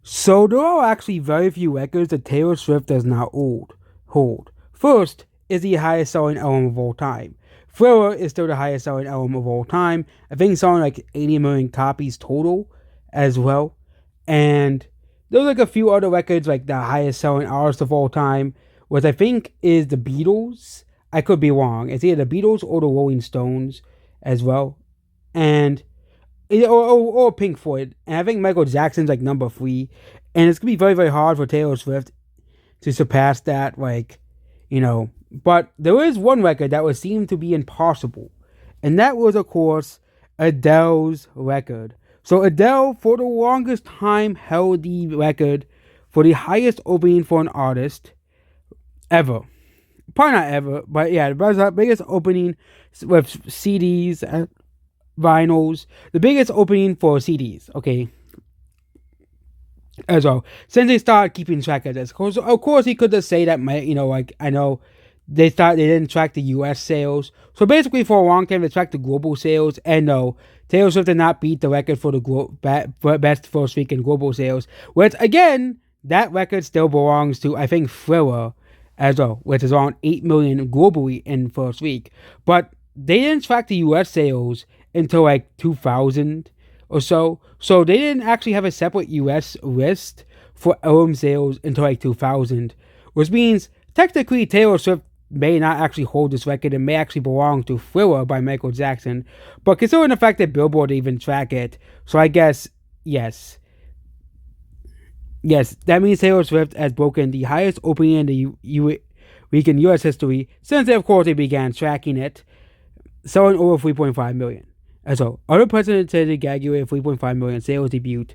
So there are actually very few records that Taylor Swift does not hold. First is the highest selling album of all time. Thriller is still the highest selling album of all time. I think it's selling like 80 million copies total as well. And there's like a few other records like the highest selling artist of all time, which I think is the Beatles. I could be wrong. It's either the Beatles or the Rolling Stones as well. And or Pink Floyd. And I think Michael Jackson's like number three. And it's gonna be very, very hard for Taylor Swift to surpass that, but there is one record that would seem to be impossible. And that was of course Adele's record. So Adele for the longest time held the record for the highest opening for an artist ever. Probably not ever, but yeah, the biggest opening with CDs, vinyls, the biggest opening for CDs, okay, as well. Since they started keeping track of this, of course, he could just say that, I know they didn't track the U.S. sales. So basically, for a long time, they tracked the global sales, and no, Taylor Swift did not beat the record for the best first week in global sales. Which again, that record still belongs to I think Thriller as well, which is around 8 million globally in first week. But they didn't track the U.S. sales until like 2000 or so. So they didn't actually have a separate US list for album sales until like 2000, which means technically Taylor Swift may not actually hold this record and may actually belong to Thriller by Michael Jackson. But considering the fact that Billboard even track it, so I guess yes. Yes, that means Taylor Swift has broken the highest opening in the week in US history since, of course, they began tracking it, selling over 3.5 million. As well, other presidents said Gaguet 3.5 million sales debut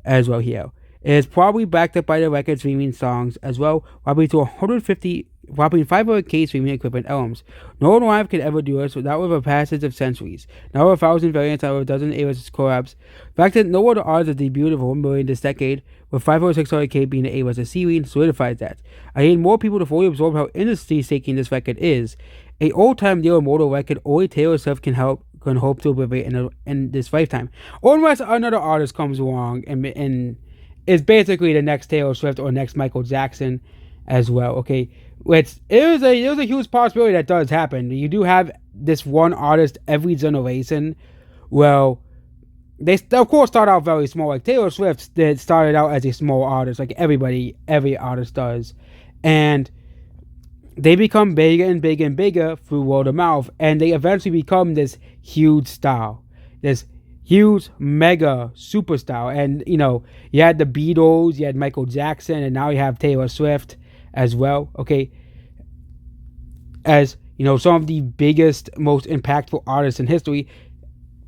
as well here. It is probably backed up by the record streaming songs as well, probably to 150, whopping 500k streaming equivalent albums. No one live could ever do this without with a passage of centuries. Now 1,000 variants out of a dozen A-list collabs. The fact that no other artist has debuted of 1 million this decade, with 500-600k being the A-list ceiling, solidifies that. I need more people to fully absorb how industry-shaking this record is. A all-time deal immortal record only Taylor Swift can hope to obliviate in this lifetime, or unless another artist comes along and is basically the next Taylor Swift or next Michael Jackson as well. Okay, which there's a huge possibility that does happen. You do have this one artist every generation. Well, they of course start out very small. Like Taylor Swift started out as a small artist, like every artist does, and they become bigger and bigger and bigger through word of mouth, and they eventually become this huge star, this huge mega superstar. And you had the Beatles, you had Michael Jackson, and now you have Taylor Swift as well. Okay, as some of the biggest, most impactful artists in history,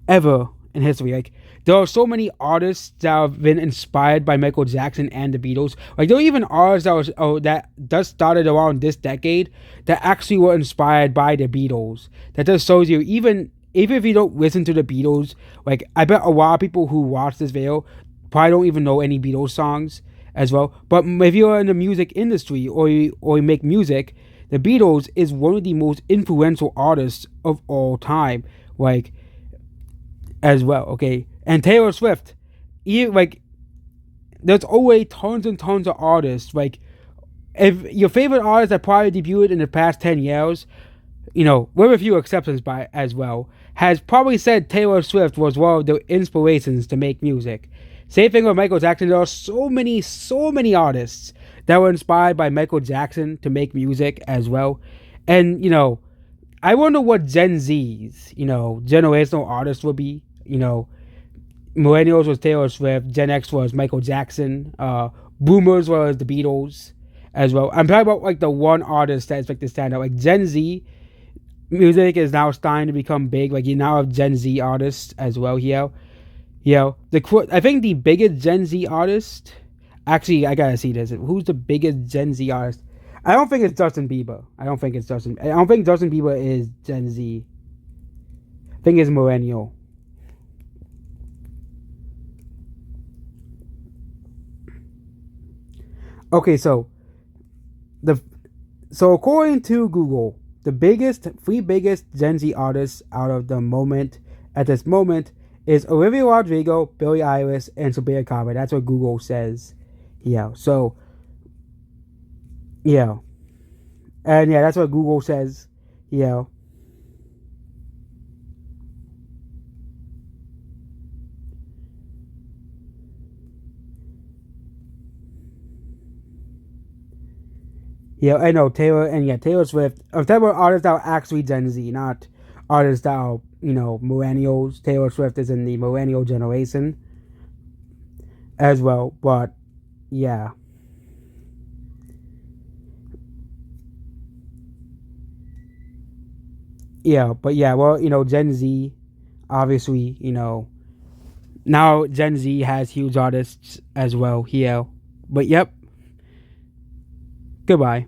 ever in history. Like there are so many artists that have been inspired by Michael Jackson and the Beatles. Like there are even artists that just started around this decade that actually were inspired by the Beatles. That just shows you, even if you don't listen to the Beatles, like I bet a lot of people who watch this video probably don't even know any Beatles songs as well. But if you're in the music industry or you make music, the Beatles is one of the most influential artists of all time. Like as well, okay? And Taylor Swift, there's always tons and tons of artists. Like, if your favorite artist that probably debuted in the past 10 years, with a few exceptions as well, has probably said Taylor Swift was one of the inspirations to make music. Same thing with Michael Jackson. There are so many artists that were inspired by Michael Jackson to make music as well. And, I wonder what Gen Z's, generational artists will be. Millennials was Taylor Swift, Gen X was Michael Jackson, Boomers was the Beatles as well. I'm talking about like the one artist that's like to stand out. Like Gen Z music is now starting to become big. Like you now have Gen Z artists as well here. I think the biggest Gen Z artist, actually I gotta see this. Who's the biggest Gen Z artist? I don't think it's Justin Bieber. I don't think Justin Bieber is Gen Z. I think it's millennial. Okay, so according to Google, the three biggest Gen Z artists out of the moment at this moment is Olivia Rodrigo, Billie Eilish, and Sabrina Carpenter. That's what Google says Yeah. So yeah, and yeah, that's what Google says. Yeah. Yeah, I know Taylor, and yeah, Taylor Swift. If there were artists that are actually Gen Z, not artists that are millennials. Taylor Swift is in the millennial generation as well. But yeah, yeah, but yeah, well, Gen Z, obviously, now Gen Z has huge artists as well here. But yep, goodbye.